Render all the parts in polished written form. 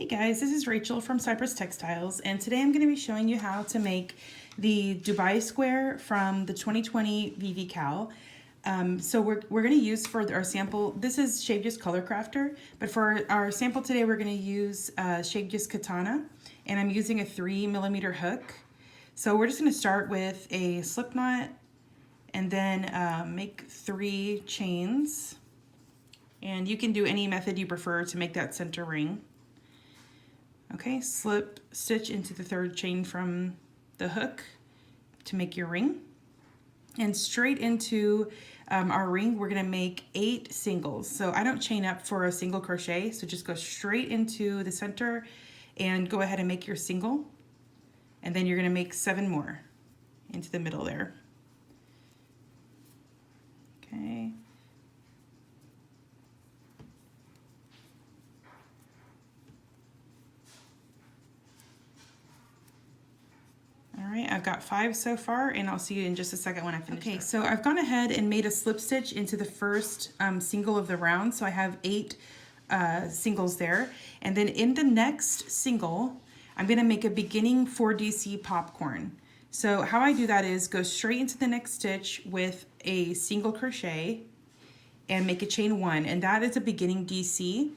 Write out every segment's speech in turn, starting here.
Hey guys, this is Rachel from Cypress Textiles, and today I'm going to be showing you how to make the Dubai square from the 2020 VVCAL. So we're going to use for our sample, this is Shave Just Color Crafter, but for our sample today we're going to use Shave Just Katana, and I'm using a 3mm hook. So we're just going to start with a slip knot and then make 3 chains. And you can do any method you prefer to make that center ring. Okay, slip stitch into the 3rd chain from the hook to make your ring. And straight into our ring, we're gonna make 8 singles. So I don't chain up for a single crochet, so just go straight into the center and go ahead and make your single. And then you're gonna make 7 more into the middle there. Okay. Alright, I've got 5 so far, and I'll see you in just a second when I finish. Okay, so I've gone ahead and made a slip stitch into the first single of the round, so I have 8 singles there. And then in the next single, I'm going to make a beginning 4DC popcorn. So how I do that is go straight into the next stitch with a single crochet and make a chain 1, and that is a beginning DC,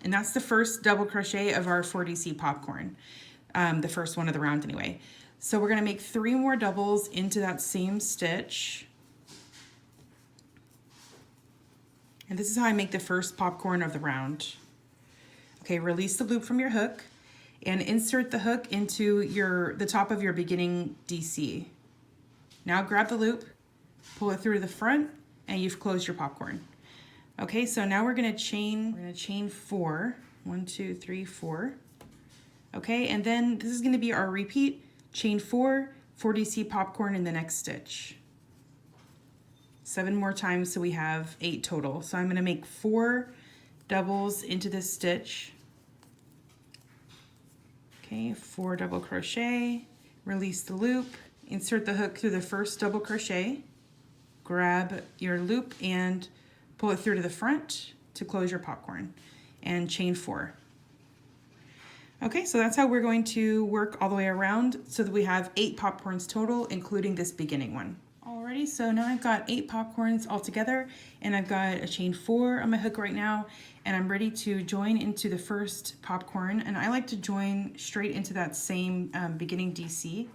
and that's the first double crochet of our 4DC popcorn, the first one of the round anyway. So we're going to make 3 more doubles into that same stitch. And this is how I make the first popcorn of the round. Okay, release the loop from your hook and insert the hook into the top of your beginning DC. Now grab the loop, pull it through to the front, and you've closed your popcorn. Okay, so now we're going to chain 4. 1, 2, 3, 4. Okay, and then this is going to be our repeat. Chain 4, 4DC popcorn in the next stitch. 7 more times, so we have 8 total. So I'm going to make 4 doubles into this stitch. Okay, 4 double crochet, release the loop, insert the hook through the first double crochet, grab your loop and pull it through to the front to close your popcorn, and chain 4. Okay, so that's how we're going to work all the way around so that we have 8 popcorns total, including this beginning one. Alrighty, so now I've got 8 popcorns all together, and I've got a chain 4 on my hook right now, and I'm ready to join into the first popcorn, and I like to join straight into that same beginning DC.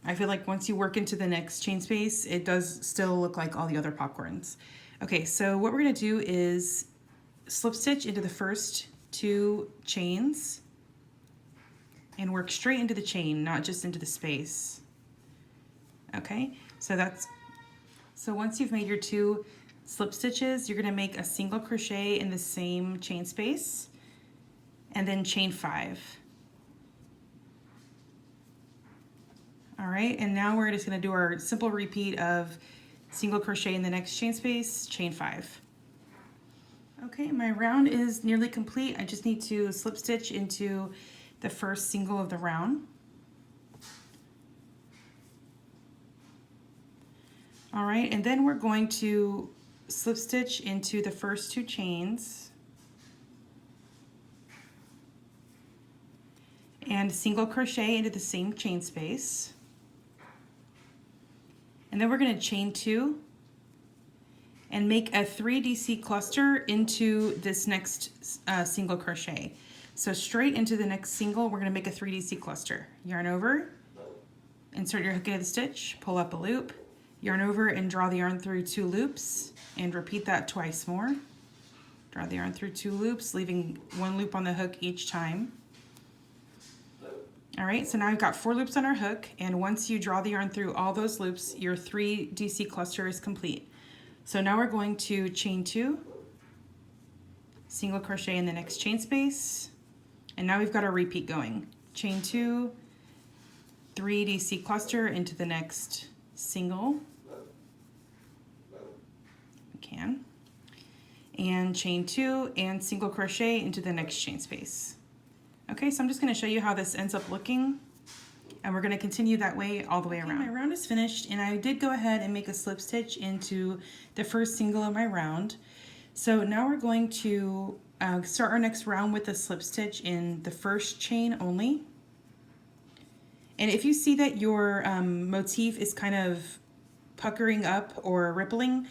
I feel like once you work into the next chain space, it does still look like all the other popcorns. Okay, so what we're gonna do is slip stitch into the first 2 chains and work straight into the chain, not just into the space. Okay, so once you've made your 2 slip stitches, you're going to make a single crochet in the same chain space and then chain 5. All right, and now we're just going to do our simple repeat of single crochet in the next chain space, chain 5. Okay, my round is nearly complete. I just need to slip stitch into the first single of the round. All right, and then we're going to slip stitch into the first 2 chains and single crochet into the same chain space. And then we're going to chain 2 and make a 3DC cluster into this next single crochet. So straight into the next single, we're going to make a 3DC cluster. Yarn over, insert your hook into the stitch, pull up a loop, yarn over and draw the yarn through 2 loops, and repeat that twice more. Draw the yarn through 2 loops, leaving 1 loop on the hook each time. All right, so now I've got 4 loops on our hook, and once you draw the yarn through all those loops, your 3DC cluster is complete. So now we're going to chain 2, single crochet in the next chain space, and now we've got our repeat going. Chain 2, 3DC cluster into the next single, we can, and chain 2 and single crochet into the next chain space. Okay, so I'm just going to show you how this ends up looking, and we're going to continue that way all the way around. My round is finished, and I did go ahead and make a slip stitch into the first single of my round. So now we're going to start our next round with a slip stitch in the first chain only. And if you see that your motif is kind of puckering up or rippling,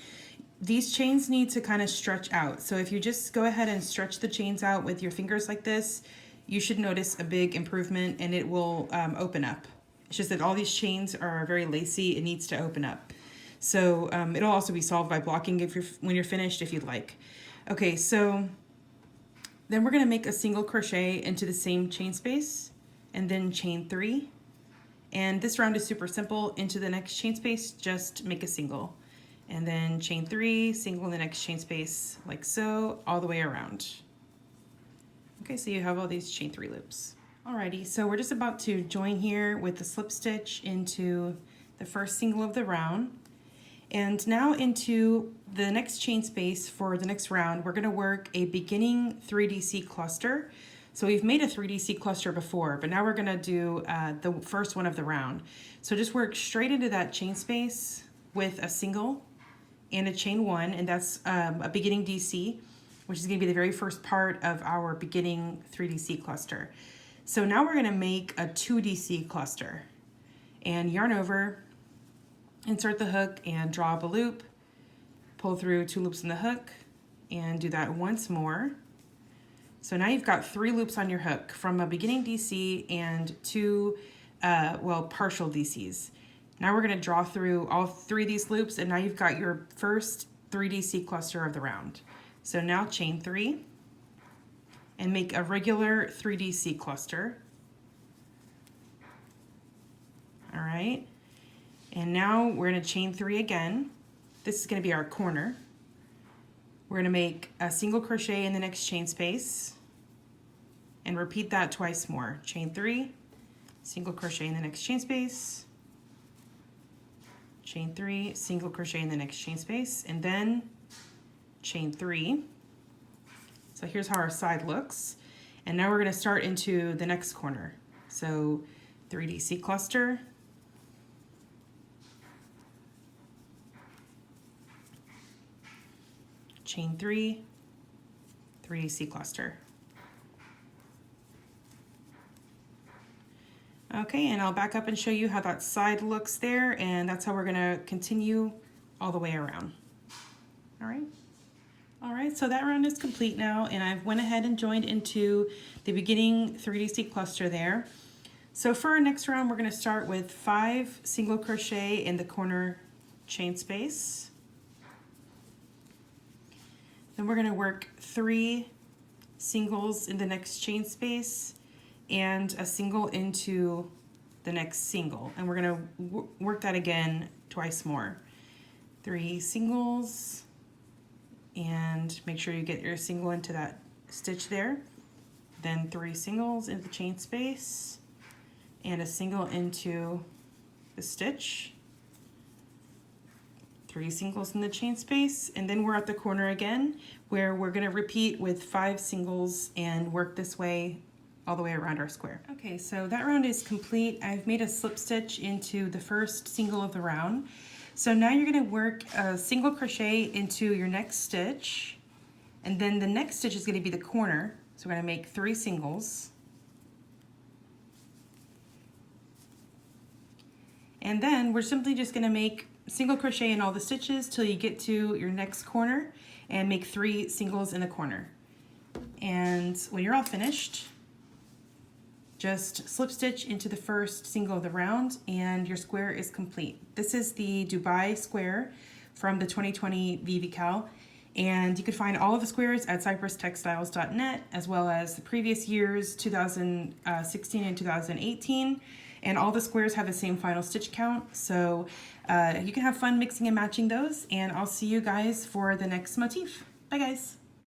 these chains need to kind of stretch out. So if you just go ahead and stretch the chains out with your fingers like this, you should notice a big improvement and it will open up. It's just that all these chains are very lacy. It needs to open up. So it'll also be solved by blocking when you're finished if you'd like. Okay, so then we're gonna make a single crochet into the same chain space and then chain 3. And this round is super simple. Into the next chain space, just make a single. And then chain 3, single in the next chain space, like so, all the way around. Okay, so you have all these chain 3 loops. Alrighty, so we're just about to join here with the slip stitch into the first single of the round. And now into the next chain space for the next round, we're gonna work a beginning 3DC cluster. So we've made a 3DC cluster before, but now we're gonna do the first one of the round. So just work straight into that chain space with a single and a chain 1, and that's a beginning DC, which is gonna be the very first part of our beginning 3DC cluster. So now we're gonna make a 2DC cluster. And yarn over, insert the hook and draw up a loop, pull through 2 loops in the hook, and do that once more. So now you've got 3 loops on your hook from a beginning DC and 2, partial DCs. Now we're gonna draw through all 3 of these loops and now you've got your first 3DC cluster of the round. So now chain 3 and make a regular 3DC cluster. All right, and now we're gonna chain 3 again. This is gonna be our corner. We're gonna make a single crochet in the next chain space and repeat that twice more. Chain 3, single crochet in the next chain space, chain 3, single crochet in the next chain space, and then chain 3. So here's how our side looks. And now we're gonna start into the next corner. So 3DC cluster, chain 3, 3DC cluster. Okay, and I'll back up and show you how that side looks there, and that's how we're gonna continue all the way around. All right, so that round is complete now, and I've went ahead and joined into the beginning 3DC cluster there. So for our next round, we're gonna start with 5 single crochet in the corner chain space. Then we're gonna work 3 singles in the next chain space and a single into the next single. And we're gonna work that again twice more. 3 singles, and make sure you get your single into that stitch there. Then 3 singles into the chain space and a single into the stitch. 3 singles in the chain space, and then we're at the corner again where we're gonna repeat with 5 singles and work this way all the way around our square. Okay, so that round is complete. I've made a slip stitch into the first single of the round. So now you're gonna work a single crochet into your next stitch, and then the next stitch is gonna be the corner. So we're gonna make 3 singles. And then we're simply just gonna make single crochet in all the stitches till you get to your next corner and make 3 singles in the corner. And when you're all finished, just slip stitch into the first single of the round and your square is complete. This is the Dubai square from the 2020 VVCAL, and you can find all of the squares at cypresstextiles.net, as well as the previous years 2016 and 2018, and all the squares have the same final stitch count, so you can have fun mixing and matching those, and I'll see you guys for the next motif. Bye guys.